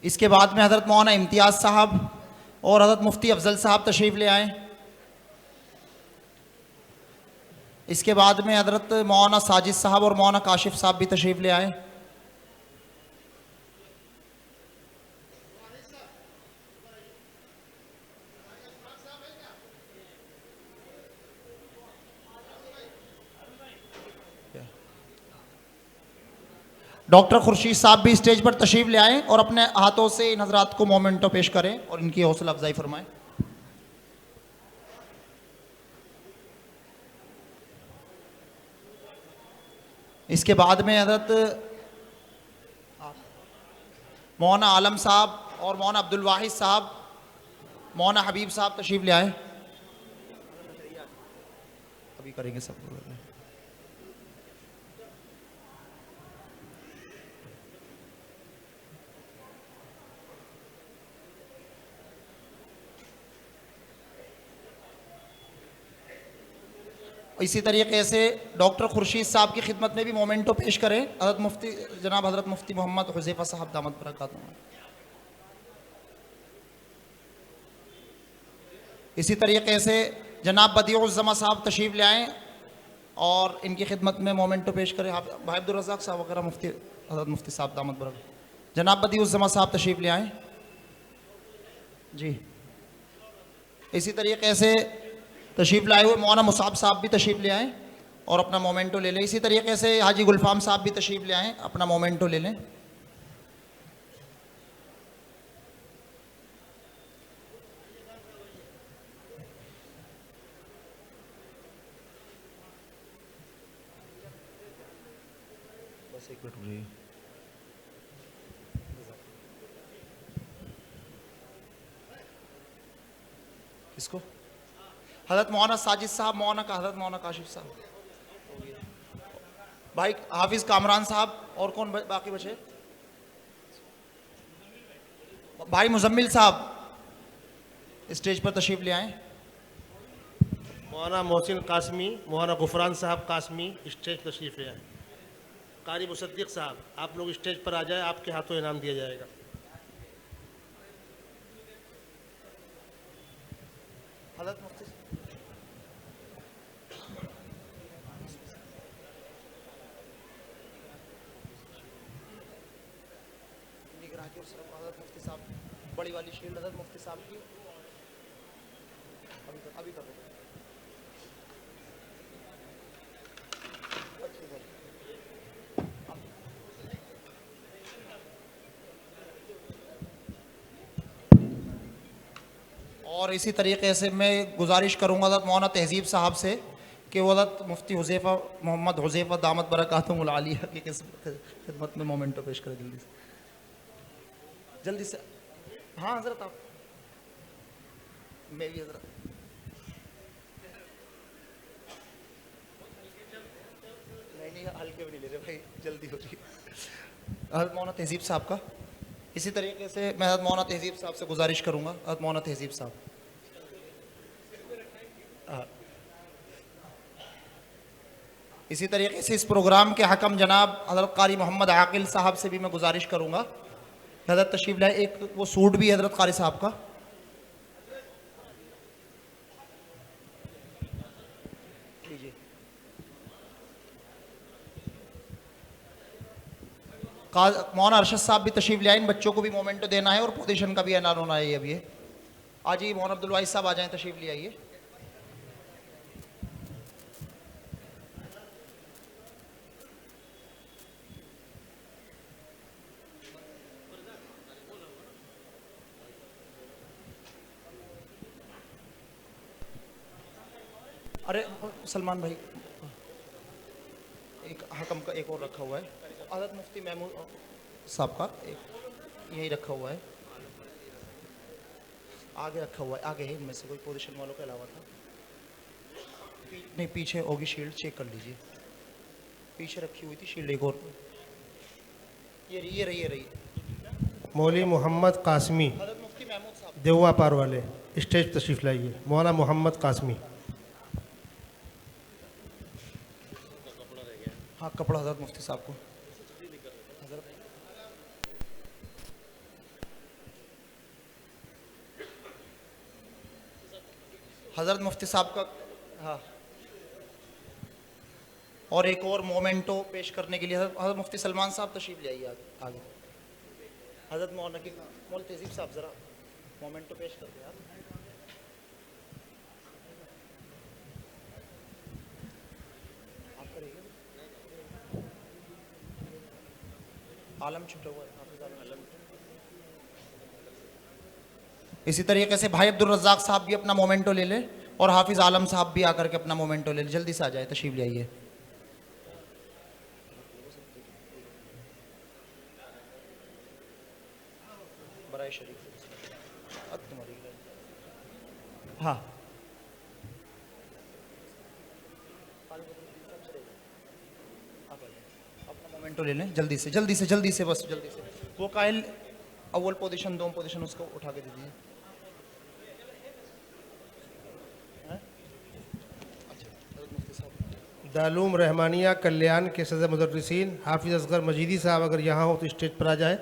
इसके बाद में हज़रत मौलाना इम्तियाज़ साहब और हज़रत मुफ्ती अफजल साहब तशरीफ़ ले आएँ। इसके बाद में हज़रत मौलाना साजिद साहब और मौलाना काशिफ साहब भी तशरीफ़ ले आएँ। डॉक्टर खुर्शीद साहब भी स्टेज पर तशरीफ़ ले आएँ और अपने हाथों से इन हज़रात को मोमेंटो पेश करें और इनकी हौसला अफजाई फरमाएँ। इसके बाद में हज़रत मौलाना आलम साहब और मौलाना अब्दुल वाहिद साहब, मौलाना हबीब साहब तशरीफ़ ले आए। अभी करेंगे सब लोग। इसी तरीके से डॉक्टर खुर्शीद साहब की खिदमत में भी मोमेंटो पेश करें हज़रत मुफ्ती जनाब हज़रत मुफ्ती मोहम्मद हुज़ैफ़ा साहब दामत बरकातुहू। इसी तरीके से जनाब बदीउज़्ज़मा साहब तशरीफ़ ले आएँ और इनकी खिदमत में मोमेंटो पेश करें। भाई अब्दुल रज़ाक साहब वगैरह मुफ्ती हज़रत मुफ्ती साहब दामत बरकातुहू। जनाब बदीउज़्ज़मा साहब तशरीफ़ ले आएँ जी। इसी तरीके से तशरीफ़ लाए हुए मौलाना मुसाब साहब भी तशरीफ़ ले आएँ और अपना मोमेंटो ले लें। इसी तरीके से हाजी गुलफाम साहब भी तशरीफ़ ले आएँ, अपना मोमेंटो ले लें। बस एक मिनट रुकिए। किसको? हज़रत मौलाना साजिद साहब, हज़रत मौलाना काशिफ साहब, भाई हाफिज़ कामरान साहब और कौन बाकी बचे? भाई मुजम्मिल साहब स्टेज पर तशरीफ़ ले आएँ। मौलाना मोहसिन कासमी, मौलाना गुफरान साहब कासमी स्टेज तशरीफ़ ले आए। कारी मुसद्दिक साहब, आप लोग स्टेज पर आ जाए, आपके हाथों इनाम दिया जाएगा। हज़रत मुफ्ती हज़रत मुफ्ती साहब, बड़ी वाली शील्ड हज़रत मुफ्ती साहब की अभी कर दो। और इसी तरीके से मैं गुजारिश करूँगा हज़रत मौलाना तहज़ीब साहब से कि वो हज़रत मुफ्ती हुज़ैफ़ा मोहम्मद हुज़ैफ़ा दामत बरकातुहुल आलिया की खिदमत में मोमेंटो पेश करें जल्दी से। हाँ हज़रत आप, मैं भी हज़रत। नहीं हल्के भी नहीं ले रहे भाई, जल्दी हो रही है। हज़रत मौलाना तहज़ीब साहब का इसी तरीके से मैं हज़रत मौलाना तहज़ीब साहब से गुजारिश करूँगा। हज़रत मौलाना तहज़ीब साहब, इसी तरीके से इस प्रोग्राम के हकम जनाब हज़रत कारी मोहम्मद आकिल साहब से भी मैं गुजारिश करूँगा हज़रत तशरीफ़ लाए। एक वो सूट भी हज़रत कारी साहब का लीजिए। मौलाना अरशद साहब भी तशरीफ़ ले आए। इन बच्चों को भी मोमेंटो देना है और पोजीशन का भी ऐलान होना है। अभी आज ही मौलाना अब्दुल वाहिद साहब आ जाएँ, तशरीफ़ ले आइए। अरे सलमान भाई, एक हकम का एक और रखा हुआ है हज़रत मुफ्ती महमूद साहब का, एक यही रखा हुआ है, आगे रखा हुआ है, आगे है इनमें से कोई पोजीशन वालों के अलावा था। नहीं पीछे होगी शील्ड, चेक कर लीजिए, पीछे रखी हुई थी शील्ड एक और। ये रही मौली मोहम्मद कासमी, हज़रत मुफ्ती महमूद साहब। देवा पार वाले स्टेज तशरीफ़ लाइए। मौलाना मोहम्मद कासमी। हाँ कपड़ा हज़रत मुफ्ती साहब को। हज़रत मुफ्ती साहब का, हाँ, और एक और मोमेंटो पेश करने के लिए हज़रत मुफ्ती सलमान साहब तशरीफ ले आइए आगे। हज़रत मौल तहजीब साहब ज़रा मोमेंटो पेश कर दिया। आप करेंगे आलम छुटा हुआ है, हाफिज़ आलम। इसी तरीके से भाई अब्दुल रज़ाक साहब भी अपना मोमेंटो ले लें और हाफिज़ आलम साहब भी आकर के अपना मोमेंटो ले लें। जल्दी से आ जाए, तशरीफ ले आइए। बराए शरीफ हाँ, अपना मोमेंटो ले लें जल्दी से, जल्दी से, जल्दी से, बस जल्दी से। वो कायल अव्वल पोजीशन, दो पोजीशन उसको उठा के दे दीजिए। दालूम रहमानिया कल्याण के सदर मुदर्रिसीन हाफिज़ असगर मजीदी साहब अगर यहाँ हो तो स्टेज पर आ जाए,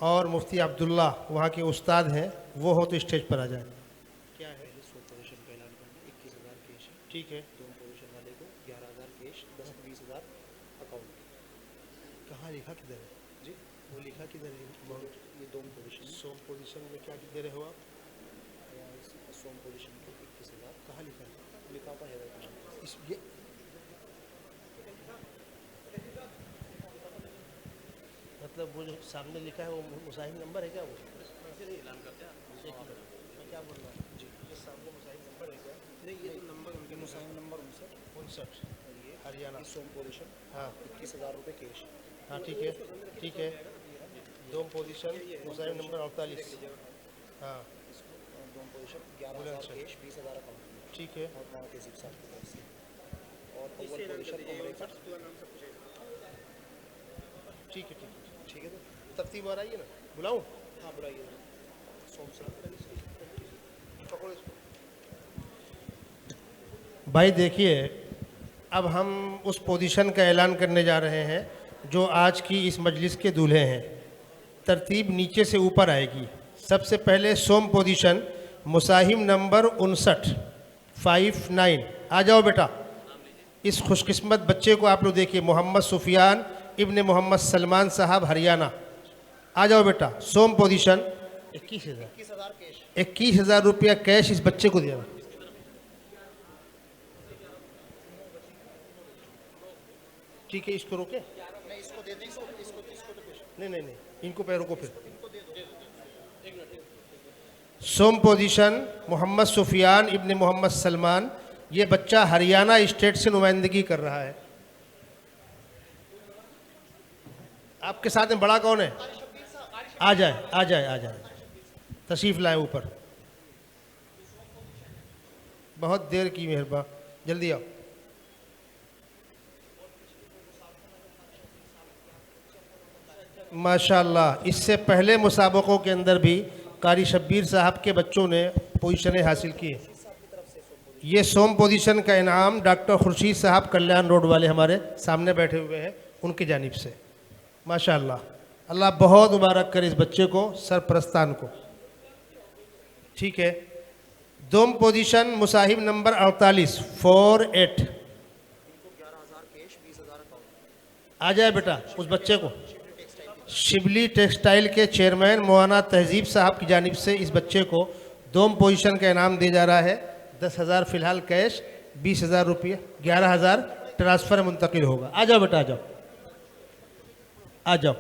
और मुफ्ती अब्दुल्ला वहाँ के उस्ताद हैं, वो हो तो स्टेज पर आ जाए। क्या है? 100 पोजीशन का ऐलान करना, 21,000 कैश है। ठीक है। 2 पोजीशन वाले को 11,000 कैश, 10-20,000 अकाउंट। कहाँ लिखा किधर है जी? वो लिखा किधर है अमाउंट? ये 2 पोजीशन। 100 पोजीशन में क्या किधर है हो आप? 100 पोजीशन के 21,000 कहाँ लिखा है? लिखा हुआ है इस ये मतलब वो जो सामने लिखा है वो मुसाहिब नंबर है क्या? वो नहीं ऐलान करते हैं। मैं क्या बोल रहा हूँ जी, ये सामने मुसाहिब नंबर है क्या? नहीं, ये तो नंबर उनके मुसाहिब नंबर 59 ये हरियाणा 100 पोजीशन। हाँ, 21,000 रुपये कैश। हाँ ठीक है, ठीक है। 2 पोजीशन मुसाहिब नंबर 48। हाँ, 2 पोजीशन 11,000 कैश, 20,000 अकाउंट। ठीक है। और वहाँ के साहब की तरफ से और अव्वल पोजीशन ठीक है, ठीक है, ठीक है। तो तरतीब आ रही है ना? बुलाऊं? हाँ बुलाइए। भाई देखिए, अब हम उस पोजीशन का ऐलान करने जा रहे हैं जो आज की इस मजलिस के दूल्हे हैं। तरतीब नीचे से ऊपर आएगी। सबसे पहले सोम पोजीशन मुसाहिम नंबर 59 आ जाओ बेटा। इस खुशकिस्मत बच्चे को आप लोग देखिए, मोहम्मद सुफियान इब्ने मोहम्मद सलमान साहब हरियाणा। आ जाओ बेटा। सोम पोजीशन 21,000 रुपया कैश इस बच्चे को दिया। ठीक है, इसको रोके? नहीं, इसको दे दें, इसको नहीं नहीं नहीं, इनको पैरों को फिर। सोम पोजीशन मोहम्मद सुफियान इब्ने मोहम्मद सलमान, ये बच्चा हरियाणा स्टेट से नुमाइंदगी कर रहा है। आपके साथ में बड़ा कौन है? आ जाए, आ जाए, आ जाए, तशरीफ लाए ऊपर। बहुत देर की मेहरबान, जल्दी आओ। माशाअल्लाह, इससे पहले मुसाबकों के अंदर भी कारी शब्बीर साहब के बच्चों ने पोजीशनें हासिल की। ये सोम पोजीशन का इनाम डॉक्टर खुर्शीद साहब कल्याण रोड वाले हमारे सामने बैठे हुए हैं, उनकी जानिब से। माशाअल्लाह, अल्लाह बहुत मुबारक करे इस बच्चे को, सरपरस्तान को। ठीक है। दोम पोजीशन मुसाहिब नंबर 48 आ जाए बेटा उस बच्चे को। शिबली टेक्सटाइल के चेयरमैन मौलाना तहजीब साहब की जानिब से इस बच्चे को दोम पोजीशन का इनाम दिया जा रहा है। 10,000 फ़िलहाल कैश, 20,000 रुपये, 11,000 ट्रांसफ़र मुंतकिल होगा। आ जाओ बेटा, आ जाओ, आ जाओ।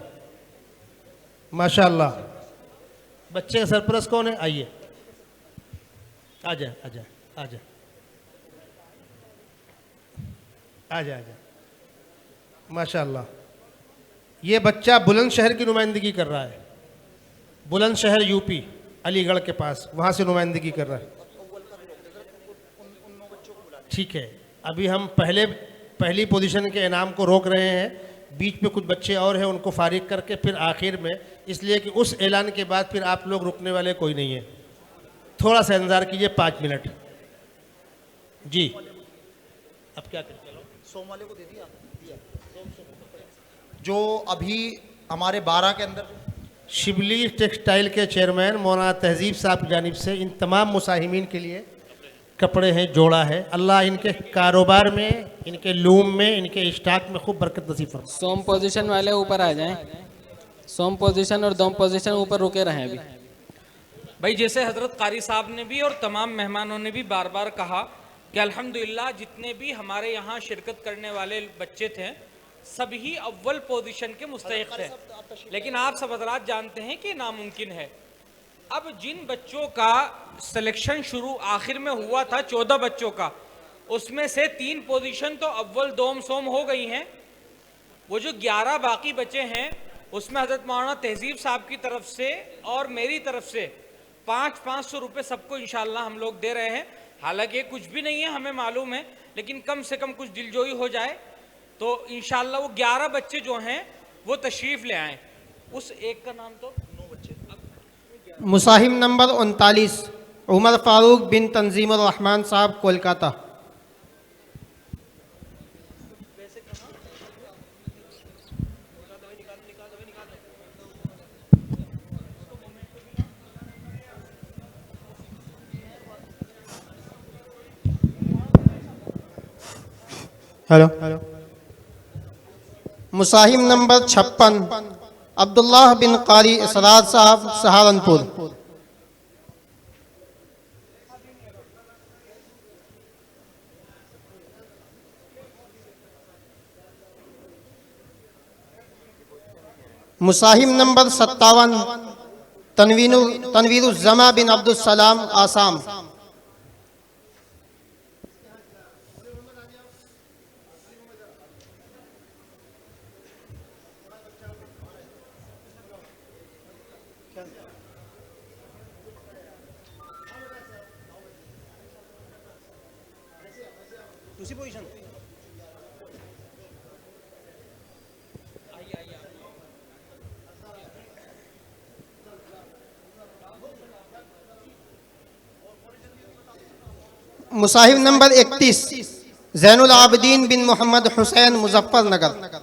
माशाअल्लाह, बच्चे का सरपरस्त कौन है? आइए, आ जाए, आ जाए, आ जाए, आ जाए, आ जाए। माशाअल्लाह, ये बच्चा बुलंदशहर की नुमाइंदगी कर रहा है। बुलंदशहर यूपी, अलीगढ़ के पास, वहाँ से नुमाइंदगी कर रहा है। ठीक है, अभी हम पहली पोजीशन के इनाम को रोक रहे हैं। बीच में कुछ बच्चे और हैं, उनको फारिग करके फिर आखिर में, इसलिए कि उस ऐलान के बाद फिर आप लोग रुकने वाले कोई नहीं है। थोड़ा सा इंतज़ार कीजिए, 5 मिनट जी। अब क्या करें? सोम वाले को दे दिया जो अभी हमारे 12 के अंदर। शिबली टेक्सटाइल के चेयरमैन मौलाना तहजीब साहब की जानिब से इन तमाम मुसाहिमीन के लिए कपड़े हैं, जोड़ा है। अल्लाह इनके कारोबार में, इनके लूम में, इनके स्टॉक में खूब बरकत नसीब फरमाए। सोम पोजीशन वाले ऊपर आ जाएं। सोम पोजीशन और दोम पोजीशन ऊपर रुके रहें अभी। भाई जैसे हजरत कारी साहब ने भी और तमाम मेहमानों ने भी बार बार कहा कि अल्हम्दुलिल्लाह जितने भी हमारे यहाँ शिरकत करने वाले बच्चे थे सभी अव्वल पोजीशन के मुस्तहिक थे, लेकिन आप सब हजरात जानते हैं कि नामुमकिन है। अब जिन बच्चों का सिलेक्शन शुरू आखिर में हुआ था 14 बच्चों का, उसमें से 3 पोजीशन तो अव्वल दोम सोम हो गई हैं। वो जो 11 बाकी बचे हैं उसमें हजरत मौलाना तहजीब साहब की तरफ से और मेरी तरफ से 500 रुपये सबको इंशाल्लाह हम लोग दे रहे हैं। हालांकि कुछ भी नहीं है, हमें मालूम है, लेकिन कम से कम कुछ दिलजोई हो जाए तो इंशाल्लाह वो 11 बच्चे जो हैं वो तशरीफ ले आए। उस एक का नाम तो 9 बच्चे। मुसाहिम नंबर 39 उमर फारूक बिन तंजीमुर रहमान साहब, कोलकाता। हेलो। मुसाहिम नंबर 56 अब्दुल्लाह बिन कारी इसरार साहब, सहारनपुर। मुसाहिम नंबर 57 तनवीरुज़्ज़मा बिन अब्दुल सलाम, आसाम। मुसाहिब नंबर 31 जैनुल आबदीन बिन मोहम्मद हुसैन, मुजफ्फरनगर।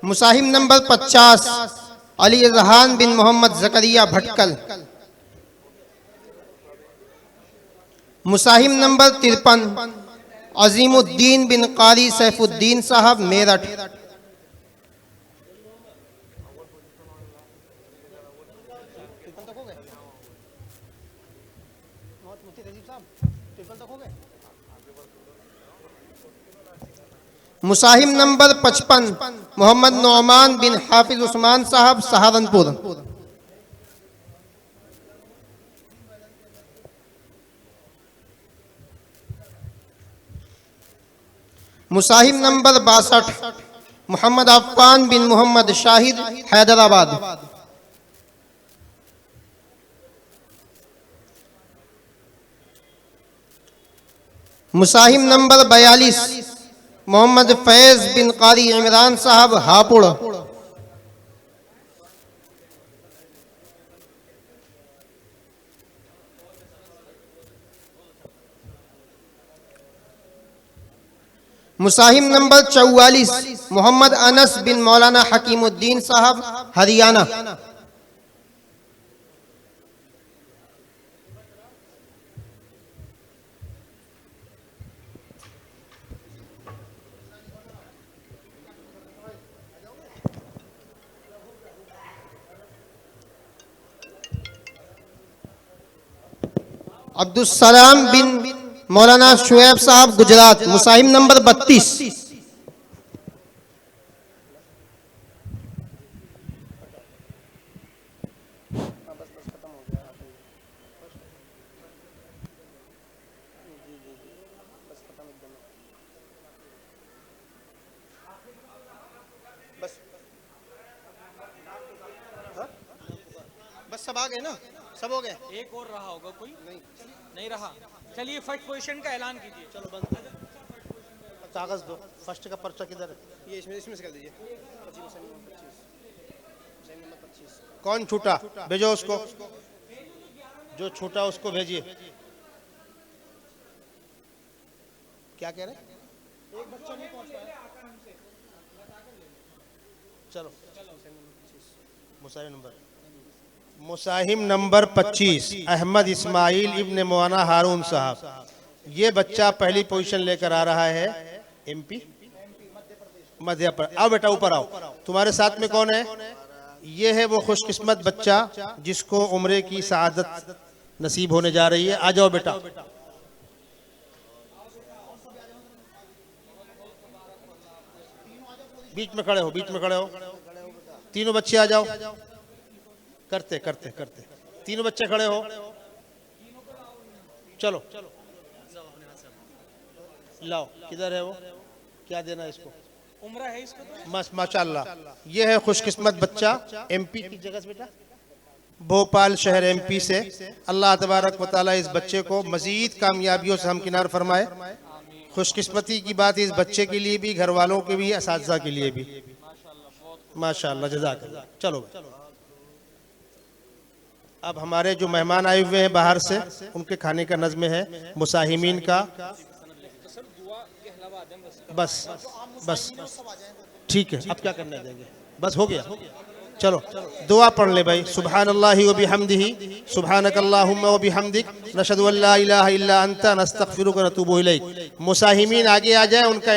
मुसाहिब नंबर 50 अली इज़हान बिन मोहम्मद ज़करिया, भटकल। मुसाहिब नंबर 53 अजीमुद्दीन बिन कारी सैफुद्दीन साहब, मेरठ। मुसाहिब नंबर 55 मोहम्मद नौमान बिन हाफिज उस्मान साहब, सहारनपुर। मुसाहिब नंबर 62 मोहम्मद अफ़ान बिन मोहम्मद शाहिद, हैदराबाद। मुसाहिब नंबर 42 मोहम्मद फैज बिन कारी इमरान साहब, हापुड़। मुसाहिब नंबर 44 मोहम्मद अनस बिन मौलाना हकीमुद्दीन साहब, हरियाणा। अब्दुस्सलाम बिन मौलाना शुएब साहब, गुजरात। मुसाहिब नंबर 32 बस सब आ गए ना, सब हो गए। एक और रहा होगा कोई? नहीं रहा। चलिए फर्स्ट पोजीशन का ऐलान कीजिए। चलो बंद। कागज दो, फर्स्ट का पर्चा किधर है? ये इसमें से कर दीजिए। 25 कौन छूटा? भेजो उसको, जो छूटा उसको भेजिए। क्या कह रहे? एक बच्चा नहीं पहुंच पाया। चलो मुसाहिब नंबर मुसाहिम नंबर 25 अहमद इस्माइल इब्न मौलाना हारून साहब, ये बच्चा पहली पोजीशन लेकर आ रहा है। एमपी मध्य प्रदेश। आओ बेटा ऊपर आओ, तुम्हारे साथ में कौन है? ये है वो खुशकिस्मत बच्चा जिसको उम्रे की सआदत नसीब होने जा रही है। आ जाओ बेटा। बीच में खड़े हो, बीच में खड़े हो। तीनों बच्चे आ जाओ। करते करते करते तीनों बच्चे खड़े हो। चलो लाओ, किधर है वो? क्या देना है इसको? उम्र है इसको तो? माशाल्लाह, ये है खुशकिस्मत बच्चा एमपी की जगह से बेटा, भोपाल शहर एमपी से। अल्लाह तबारक व तआला इस बच्चे को मजीद कामयाबियों से हमकिनार फरमाए। खुशकिस्मती की बात इस बच्चे के लिए भी, घर वालों के भी, असातिज़ा के लिए भी। माशाल्लाह, जज़ाकल्लाह। चलो अब हमारे जो मेहमान आए हुए हैं बाहर से, उनके खाने का नज़्म है मुसाहिमीन का। बस बस ठीक है, अब क्या करने देंगे? बस हो गया, चलो दुआ पढ़ ले भाई। सुब्हानल्लाहि व बिहम्दिही सुब्हानकल्लाहुम्मा व बिहम्दिक नशहदु अल्ला इलाहा इल्ला अंता नस्तगफिरुका व नतूबु इलैक। मुसाहिमीन आगे आ जाए, उनका